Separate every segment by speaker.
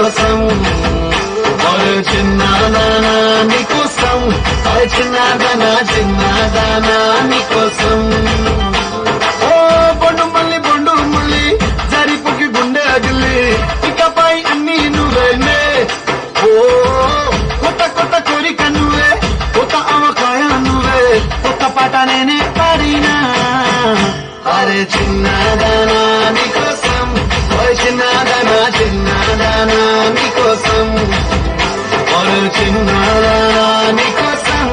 Speaker 1: నీకోసం చిన్నదానా నీకోసం చిన్నదానా చిన్నదానా నీకోసం బొండు మళ్ళీ జరిపుకి గుండె అగిలి ఇకపై అన్ని నువ్వేనే కొత్త కోరిక నువ్వే కొత్త అవకాయ నువ్వే కొత్త పాట నేనే పాడినా అరే చిన్నదానా నీకోసం చిన్నదానా చిన్నదానా నీకోసం చిన్నదానా నీకోసం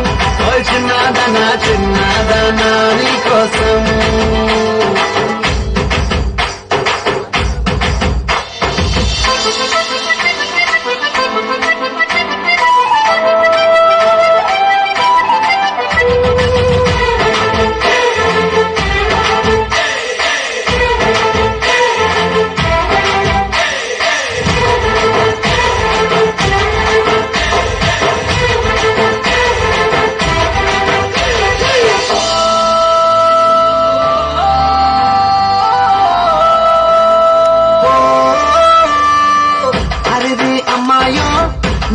Speaker 1: చిన్నదానా చిన్నదానా నీకోసం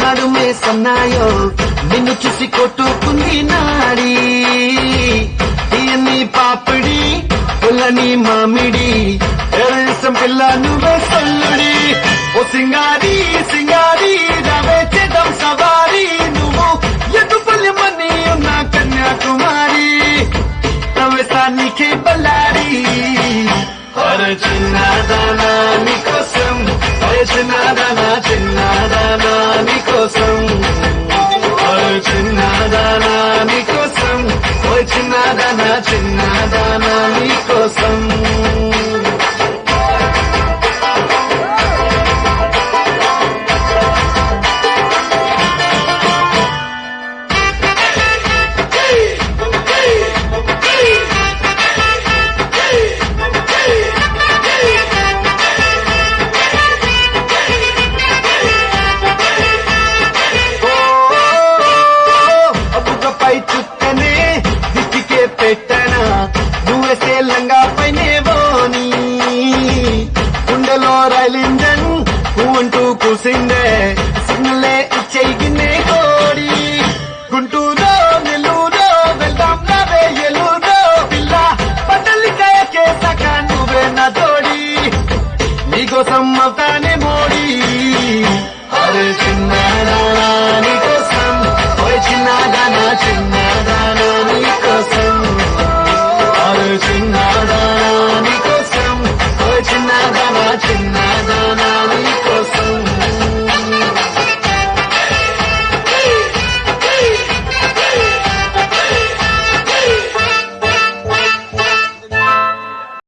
Speaker 1: నడుమే సన్నాయో నిన్ను చూసి కొట్టుకుంది నాడి తీయని పాపిడి పుల్లని మామిడి ఎరసం పిల్ల నువ్వే సల్లుడి ఓ సింగారి సింగారి రవే చేద్దాం సవారి నువ్వు ఎదుపల్లి మని ఉన్న కన్యాకుమారి ప్రవేశానికే బల్లారి అరే చిన్నదానా నీకోసం చిన్నదానా చిన్నదానా నీకోసం చిన్నదానా నీకోసం చిన్నదానా చిన్నదానా నీకోసం చుక్కనే దిష్టికే పెట్టనా నువ్వేసే లంగా పైనే బోని గుండెలో రైల్ ఇంజన్ అంటూ కూసిందే సిగ్నలే ఇచ్చేగిన్నే కోడి గుంటూరో నెల్లూరో వెళ్దాం నవే ఎలూరో పిల్ల పట్టలికాయ కేసక నువ్వే నా తోడి నీకోసం అవుతానే